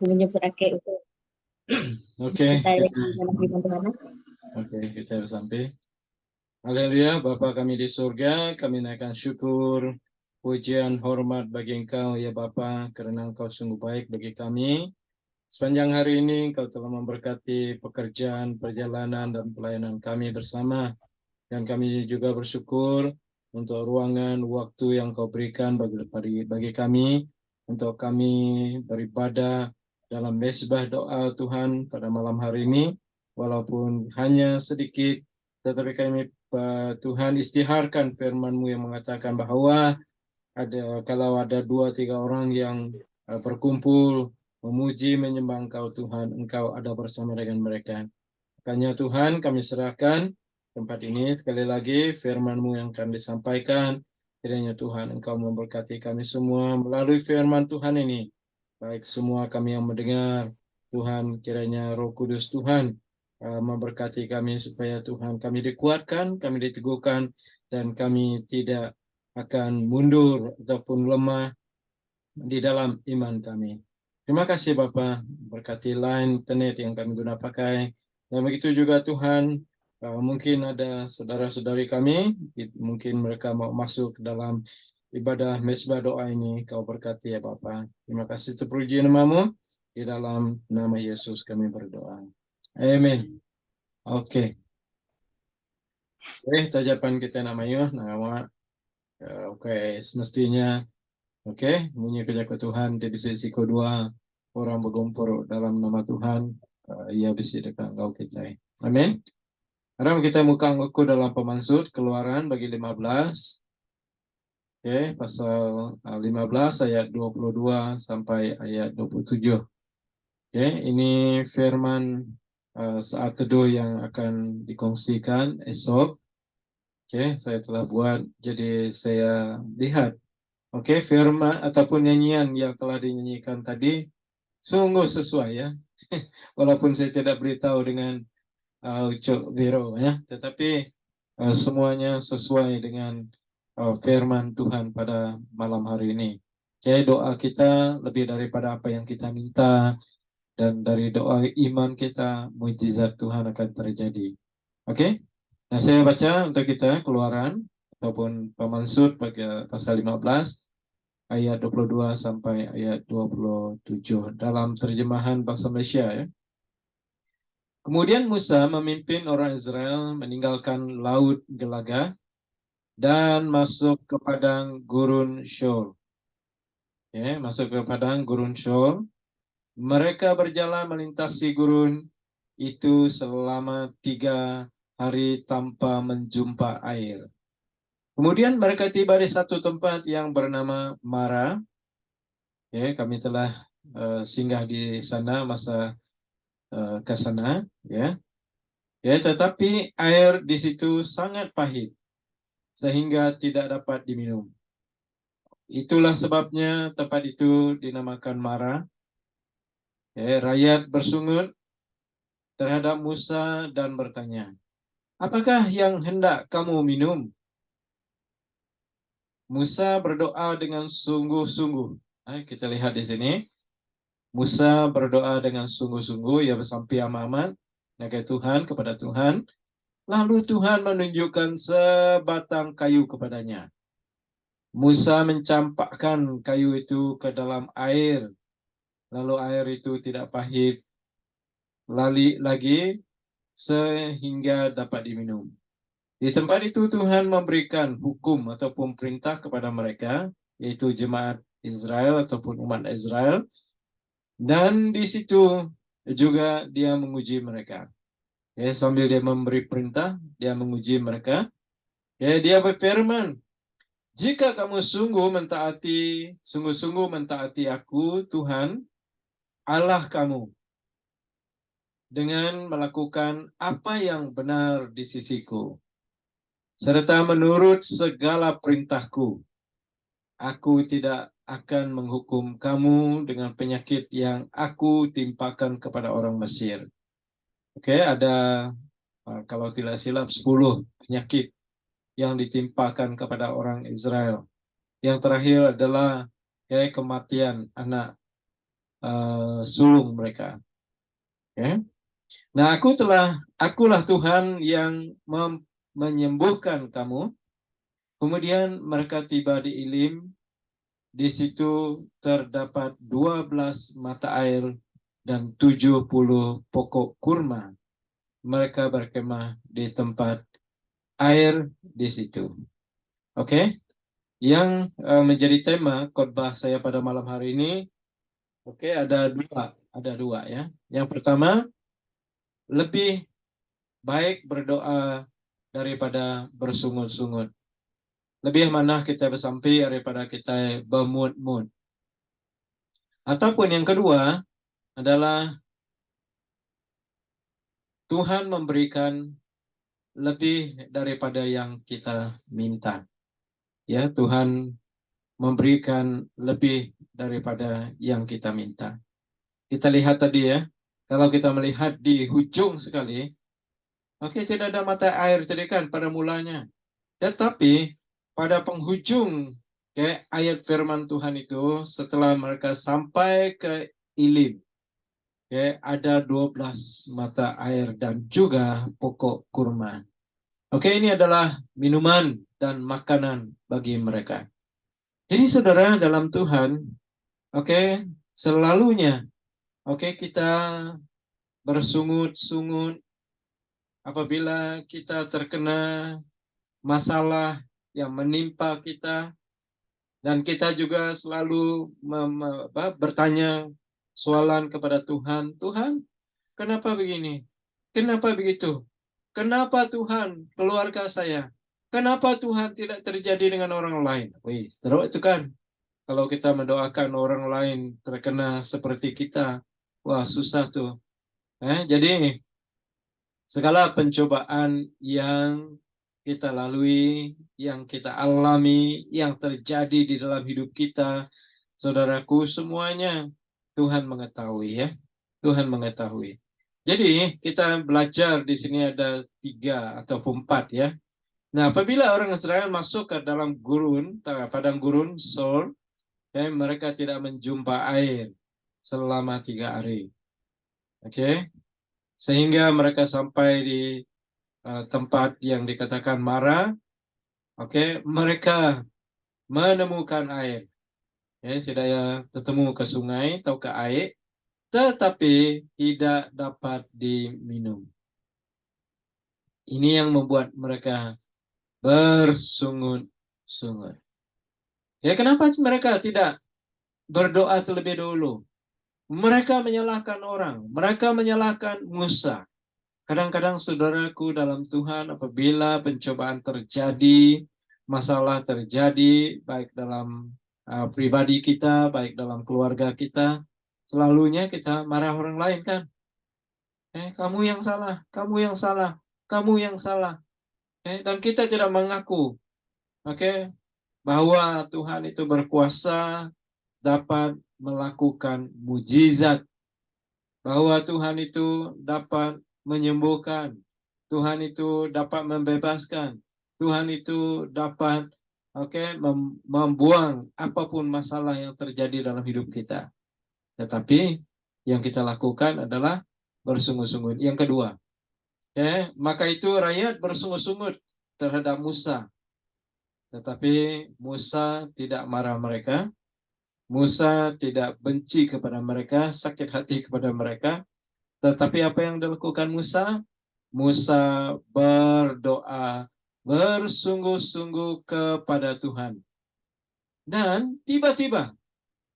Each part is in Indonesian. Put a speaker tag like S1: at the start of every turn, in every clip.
S1: menyebut itu
S2: Oke,
S1: kita yang
S2: kita,
S1: firman Tuhan.
S2: kita sampai. Haleluya, Bapa kami di surga, kami naikkan syukur, pujian, hormat bagi Engkau ya Bapa, karena Engkau sungguh baik bagi kami. Sepanjang hari ini Engkau telah memberkati pekerjaan, perjalanan, dan pelayanan kami bersama. Dan kami juga bersyukur untuk ruangan, waktu yang Kau berikan bagi kami, untuk kami beribadah dalam mezbah doa Tuhan pada malam hari ini, walaupun hanya sedikit, tetapi kami Tuhan istiharkan firman-Mu yang mengatakan bahwa kalau ada 2-3 orang yang berkumpul memuji menyembah Engkau Tuhan, Engkau ada bersama dengan mereka. Makanya Tuhan kami serahkan tempat ini sekali lagi, firman-Mu yang akan disampaikan. Kiranya Tuhan Engkau memberkati kami semua melalui firman Tuhan ini. Baik semua kami yang mendengar, Tuhan kiranya Roh Kudus Tuhan memberkati kami supaya Tuhan kami dikuatkan, kami diteguhkan, dan kami tidak akan mundur ataupun lemah di dalam iman kami. Terima kasih Bapak, berkati line internet yang kami guna pakai. Dan begitu juga Tuhan, mungkin ada saudara-saudari kami, mungkin mereka mau masuk dalam ibadah mezbah doa ini, Kau berkati ya Bapak. Terima kasih terpuji namamu, di dalam nama Yesus kami berdoa. Amin. Oke. Tajapan kita namanya, nama, oke, semestinya. Oke, bunyi kejaga Tuhan di sisi kedua orang berkumpul dalam nama Tuhan, ia bisa dekat engkau kita. Amin. Sekarang kita muka buku dalam Pemansud Keluaran bagi 15. Oke, pasal 15 ayat 22 sampai ayat 27. Oke, ini firman saat teduh yang akan dikongsikan esok. Oke, saya telah buat, jadi saya lihat. Oke, firman ataupun nyanyian yang telah dinyanyikan tadi sungguh sesuai ya. Walaupun saya tidak beritahu dengan Ucok Vero ya, tetapi semuanya sesuai dengan firman Tuhan pada malam hari ini. Oke, doa kita lebih daripada apa yang kita minta, dan dari doa iman kita mujizat Tuhan akan terjadi. Oke, nah saya baca untuk kita Keluaran ataupun Pemansud pasal 15 ayat 22 sampai ayat 27 dalam terjemahan bahasa Malaysia ya. Kemudian Musa memimpin orang Israel meninggalkan Laut Gelaga dan masuk ke padang gurun Shur. Ya, masuk ke padang gurun Shur. Mereka berjalan melintasi gurun itu selama 3 hari tanpa menjumpa air. Kemudian mereka tiba di satu tempat yang bernama Mara. Ya, kami telah singgah di sana masa ke sana. Ya, ya, tetapi air di situ sangat pahit sehingga tidak dapat diminum. Itulah sebabnya tempat itu dinamakan Mara. Ya, rakyat bersungut terhadap Musa dan bertanya, apakah yang hendak kamu minum? Musa berdoa dengan sungguh-sungguh. Kita lihat di sini. Musa berdoa dengan sungguh-sungguh, ia bersampai amat Tuhan kepada Tuhan. Lalu Tuhan menunjukkan sebatang kayu kepadanya. Musa mencampakkan kayu itu ke dalam air. Lalu air itu tidak pahit lagi sehingga dapat diminum. Di tempat itu Tuhan memberikan hukum ataupun perintah kepada mereka, yaitu jemaat Israel ataupun umat Israel. Dan di situ juga dia menguji mereka. Ya, sambil dia memberi perintah, dia menguji mereka. Ya, dia berfirman, jika kamu sungguh-sungguh mentaati aku, Tuhan, Allah kamu, dengan melakukan apa yang benar di sisiku, serta menurut segala perintahku, aku tidak akan menghukum kamu dengan penyakit yang aku timpakan kepada orang Mesir. Oke, ada kalau tidak silap 10 penyakit yang ditimpakan kepada orang Israel. Yang terakhir adalah kematian anak. sulung mereka. Okay? Nah, akulah Tuhan yang menyembuhkan kamu. Kemudian mereka tiba di Elim. Di situ terdapat 12 mata air dan 70 pokok kurma. Mereka berkemah di tempat air di situ. Oke, yang menjadi tema khotbah saya pada malam hari ini, ada dua ya. Yang pertama, lebih baik berdoa daripada bersungut-sungut. Lebih mana kita bersampi daripada kita bermut-mut. Ataupun yang kedua adalah Tuhan memberikan lebih daripada yang kita minta. Ya, Tuhan memberikan lebih daripada yang kita minta. Kita lihat tadi ya, kalau kita melihat di hujung sekali, tidak ada mata air tadi kan pada mulanya. Tetapi pada penghujung ayat firman Tuhan itu, setelah mereka sampai ke Elim, ada 12 mata air dan juga pokok kurma. Ini adalah minuman dan makanan bagi mereka. Jadi saudara dalam Tuhan, selalunya kita bersungut-sungut apabila kita terkena masalah yang menimpa kita, dan kita juga selalu bertanya soalan kepada Tuhan, Tuhan, kenapa begini? Kenapa begitu? Kenapa Tuhan keluarga saya? Kenapa Tuhan tidak terjadi dengan orang lain? Wih, terus itu kan, kalau kita mendoakan orang lain terkena seperti kita, wah susah tuh. Jadi segala pencobaan yang kita lalui, yang kita alami, yang terjadi di dalam hidup kita, saudaraku semuanya, Tuhan mengetahui ya. Tuhan mengetahui. Jadi kita belajar di sini ada 3 atau 4 ya. Nah, apabila orang Israel masuk ke dalam padang gurun Sur, mereka tidak menjumpa air selama 3 hari. Sehingga mereka sampai di tempat yang dikatakan Mara. Mereka menemukan air. Saya ketemu ke sungai atau ke air, tetapi tidak dapat diminum. Ini yang membuat mereka bersungut-sungut. Kenapa mereka tidak berdoa terlebih dahulu? Mereka menyalahkan orang, mereka menyalahkan Musa. Kadang-kadang saudaraku dalam Tuhan, apabila pencobaan terjadi, masalah terjadi, baik dalam pribadi kita, baik dalam keluarga kita, selalunya kita marah orang lain kan? Kamu yang salah, kamu yang salah, kamu yang salah. Dan kita tidak mengaku, bahwa Tuhan itu berkuasa dapat melakukan mujizat, bahwa Tuhan itu dapat menyembuhkan, Tuhan itu dapat membebaskan, Tuhan itu dapat membuang apapun masalah yang terjadi dalam hidup kita. Tetapi yang kita lakukan adalah bersungut-sungut. Yang kedua, maka itu rakyat bersungut-sungut terhadap Musa. Tetapi Musa tidak marah mereka. Musa tidak benci kepada mereka, sakit hati kepada mereka. Tetapi apa yang dilakukan Musa? Musa berdoa bersungguh-sungguh kepada Tuhan. Dan tiba-tiba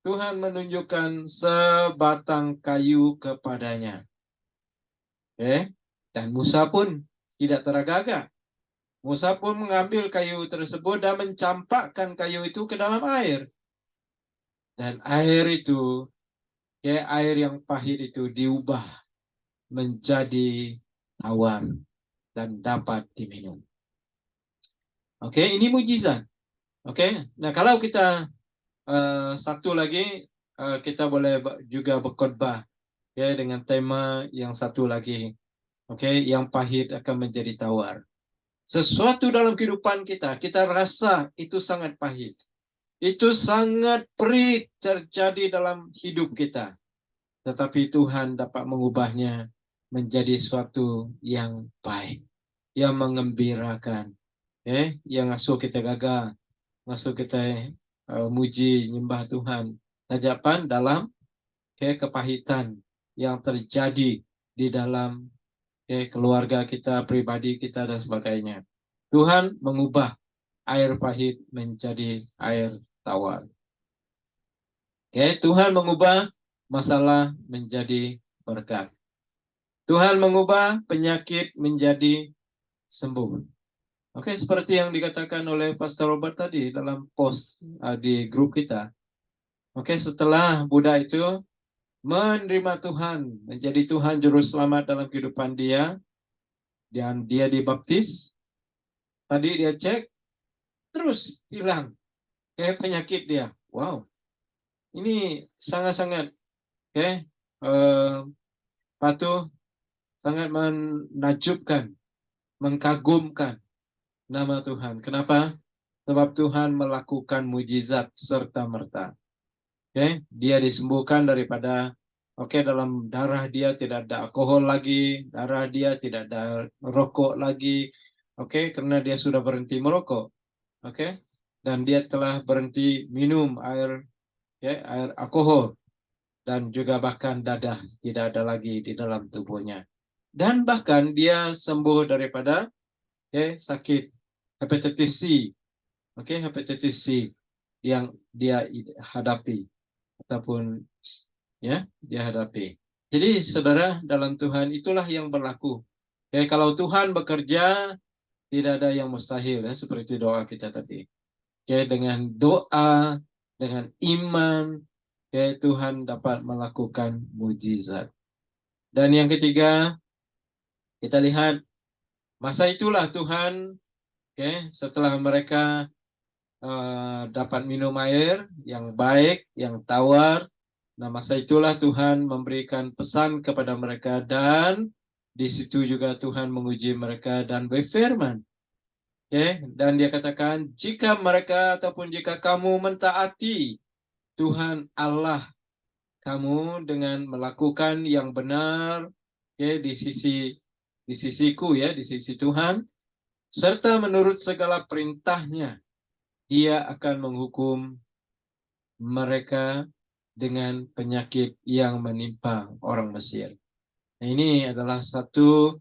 S2: Tuhan menunjukkan sebatang kayu kepadanya. Dan Musa pun tidak tergagap. Musa pun mengambil kayu tersebut dan mencampakkan kayu itu ke dalam air. Dan air itu, air yang pahit itu diubah menjadi tawar dan dapat diminum. Ini mujizat. Nah kalau kita satu lagi, kita boleh juga berkhotbah dengan tema yang satu lagi. Yang pahit akan menjadi tawar. Sesuatu dalam kehidupan kita rasa itu sangat pahit. Itu sangat perih terjadi dalam hidup kita. tetapi Tuhan dapat mengubahnya menjadi suatu yang baik, yang mengembirakan, yang ngasuh kita gagah, ngasuh kita muji nyembah Tuhan. Tajapan dalam kepahitan yang terjadi di dalam keluarga kita, pribadi kita, dan sebagainya. Tuhan mengubah air pahit menjadi air tawar. Tuhan mengubah masalah menjadi berkat. Tuhan mengubah penyakit menjadi sembuh. Seperti yang dikatakan oleh Pastor Robert tadi dalam post di grup kita. Setelah Buddha itu menerima Tuhan, menjadi Tuhan Juru Selamat dalam kehidupan dia, dan dia dibaptis, tadi dia cek, terus hilang penyakit dia. Wow, ini sangat-sangat patut, sangat menakjubkan, mengagumkan nama Tuhan. Kenapa? Sebab Tuhan melakukan mujizat serta-merta. Dia disembuhkan daripada dalam darah dia tidak ada alkohol lagi, darah dia tidak ada rokok lagi. Karena dia sudah berhenti merokok. Dan dia telah berhenti minum air alkohol, dan juga bahkan dadah tidak ada lagi di dalam tubuhnya. Dan bahkan dia sembuh daripada sakit hepatitis C. Hepatitis C yang dia hadapi ataupun dia hadapi. Jadi saudara, dalam Tuhan itulah yang berlaku. Kalau Tuhan bekerja, tidak ada yang mustahil, seperti doa kita tadi. Dengan doa, dengan iman, Tuhan dapat melakukan mujizat. Dan yang ketiga, kita lihat masa itulah Tuhan, setelah mereka dapat minum air yang baik, yang tawar. Nah, masa itulah Tuhan memberikan pesan kepada mereka, dan di situ juga Tuhan menguji mereka dan berfirman. Dan dia katakan, jika mereka ataupun jika kamu mentaati Tuhan Allah kamu dengan melakukan yang benar, di sisiku, di sisi Tuhan, serta menurut segala perintahnya, dia akan menghukum mereka dengan penyakit yang menimpa orang Mesir. Nah, ini adalah satu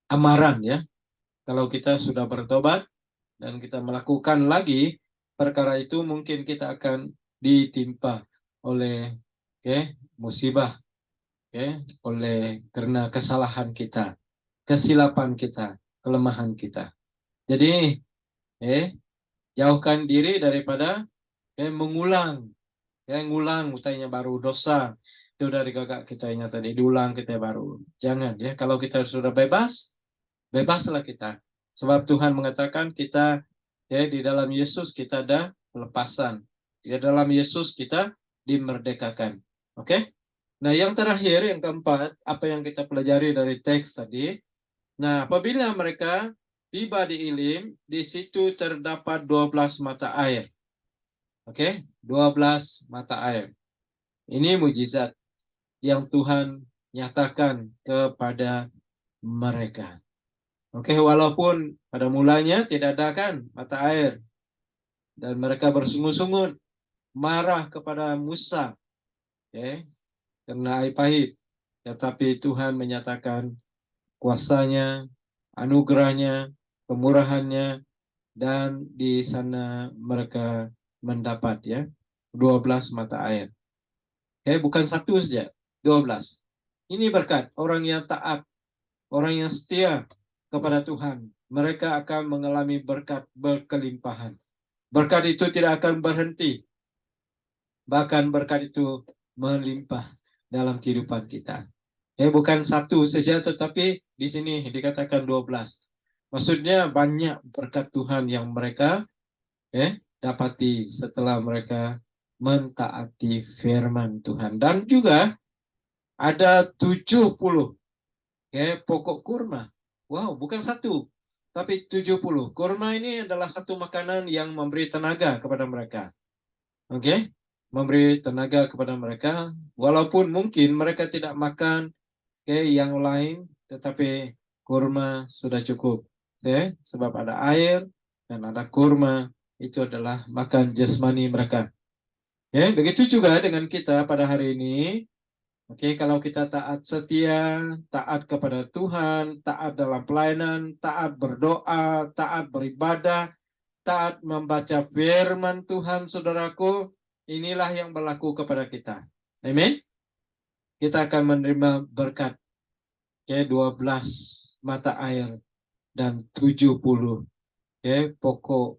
S2: amaran, kalau kita sudah bertobat dan kita melakukan lagi perkara itu, mungkin kita akan ditimpa oleh musibah, oleh karena kesalahan kita, kesilapan kita, kelemahan kita. Jadi jauhkan diri daripada mengulang, ngulang utainya baru dosa. Itu dari gagak kita yang tadi, diulang kita baru. Jangan, kalau kita sudah bebas, bebaslah kita. Sebab Tuhan mengatakan kita di dalam Yesus kita ada pelepasan. Di dalam Yesus kita dimerdekakan. Nah, yang terakhir, yang keempat, apa yang kita pelajari dari teks tadi. Nah, apabila mereka tiba di Elim, di situ terdapat 12 mata air. 12 mata air. Ini mujizat yang Tuhan nyatakan kepada mereka. Walaupun pada mulanya tidak ada kan mata air, dan mereka bersungut-sungut marah kepada Musa, karena air pahit. Tetapi Tuhan menyatakan kuasanya, anugerahnya, kemurahannya, dan di sana mereka mendapat 12 mata air. Bukan satu saja, 12. Ini berkat orang yang taat, orang yang setia kepada Tuhan. Mereka akan mengalami berkat berkelimpahan. Berkat itu tidak akan berhenti. Bahkan berkat itu melimpah dalam kehidupan kita. Bukan satu saja, tetapi di sini dikatakan 12. Maksudnya banyak berkat Tuhan yang mereka dapati setelah mereka mentaati firman Tuhan. Dan juga ada 70 pokok kurma. Wow, bukan satu, tapi 70. Kurma ini adalah satu makanan yang memberi tenaga kepada mereka. memberi tenaga kepada mereka, walaupun mungkin mereka tidak makan yang lain, tetapi kurma sudah cukup. Sebab ada air dan ada kurma, itu adalah makan jasmani mereka. Begitu juga dengan kita pada hari ini. Kalau kita taat setia, taat kepada Tuhan, taat dalam pelayanan, taat berdoa, taat beribadah, taat membaca firman Tuhan, saudaraku, inilah yang berlaku kepada kita. Amin. Kita akan menerima berkat 12 mata air dan 70 pokok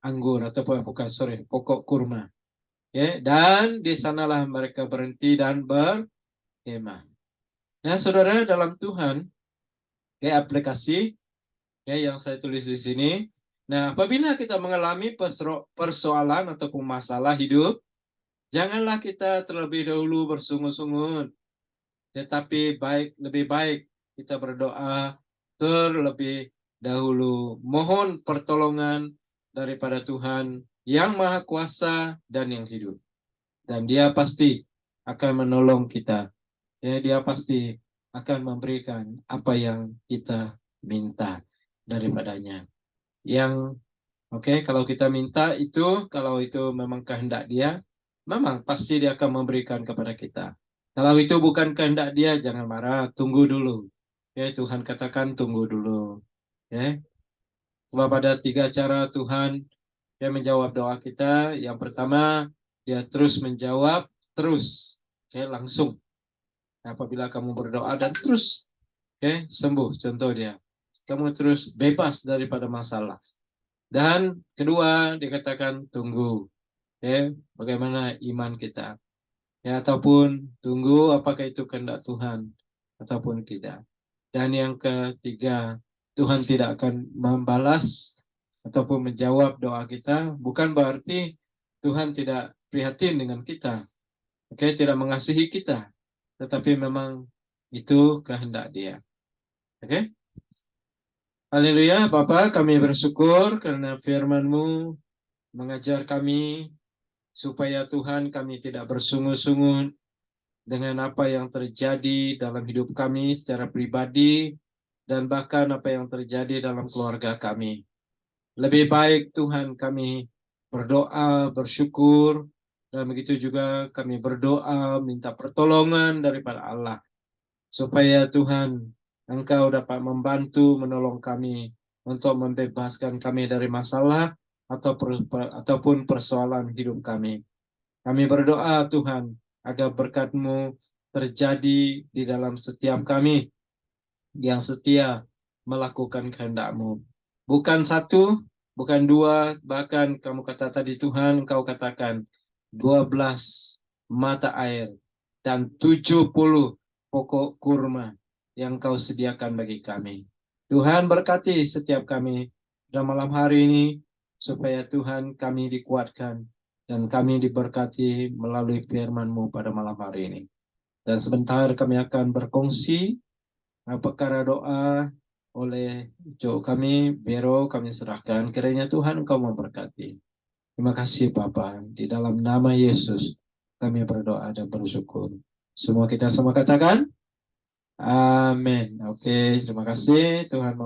S2: anggur ataupun pokok kurma. Dan di sanalah mereka berhenti dan berkemah. Nah, saudara dalam Tuhan, aplikasi yang saya tulis di sini. Nah, apabila kita mengalami persoalan ataupun masalah hidup, janganlah kita terlebih dahulu bersungut-sungut, tetapi lebih baik kita berdoa terlebih dahulu, mohon pertolongan daripada Tuhan yang Maha Kuasa dan yang hidup. Dan Dia pasti akan menolong kita. Dia pasti akan memberikan apa yang kita minta daripadanya. Yang kalau kita minta itu, kalau itu memang kehendak Dia, memang pasti Dia akan memberikan kepada kita. Kalau itu bukan kehendak Dia, jangan marah, tunggu dulu. Tuhan katakan tunggu dulu. Sebab ada 3 cara Tuhan menjawab doa kita. Yang pertama, Dia terus menjawab, terus, langsung. Apabila kamu berdoa dan terus sembuh, contoh dia, kamu terus bebas daripada masalah. Dan kedua, dikatakan tunggu, bagaimana iman kita, ataupun tunggu apakah itu kehendak Tuhan ataupun tidak. Dan yang ketiga, Tuhan tidak akan membalas ataupun menjawab doa kita, bukan berarti Tuhan tidak prihatin dengan kita, tidak mengasihi kita, tetapi memang itu kehendak Dia. Haleluya, Bapa, kami bersyukur karena firman-Mu mengajar kami supaya Tuhan kami tidak bersungut-sungut dengan apa yang terjadi dalam hidup kami secara pribadi dan bahkan apa yang terjadi dalam keluarga kami. Lebih baik Tuhan kami berdoa, bersyukur, dan begitu juga kami berdoa minta pertolongan daripada Allah supaya Tuhan Engkau dapat membantu menolong kami untuk membebaskan kami dari masalah ataupun persoalan hidup kami. Kami berdoa Tuhan agar berkat-Mu terjadi di dalam setiap kami yang setia melakukan kehendak-Mu. Bukan 1, bukan 2, bahkan kamu kata tadi Tuhan, Engkau katakan 12 mata air dan 70 pokok kurma yang Kau sediakan bagi kami. Tuhan berkati setiap kami pada malam hari ini, supaya Tuhan kami dikuatkan dan kami diberkati melalui firman-Mu pada malam hari ini. Dan sebentar kami akan berkongsi perkara doa oleh Cok kami, Vero, kami serahkan. Kiranya Tuhan Engkau memberkati. Terima kasih Bapa. Di dalam nama Yesus kami berdoa dan bersyukur. Semua kita sama katakan, amin. Oke, terima kasih Tuhan.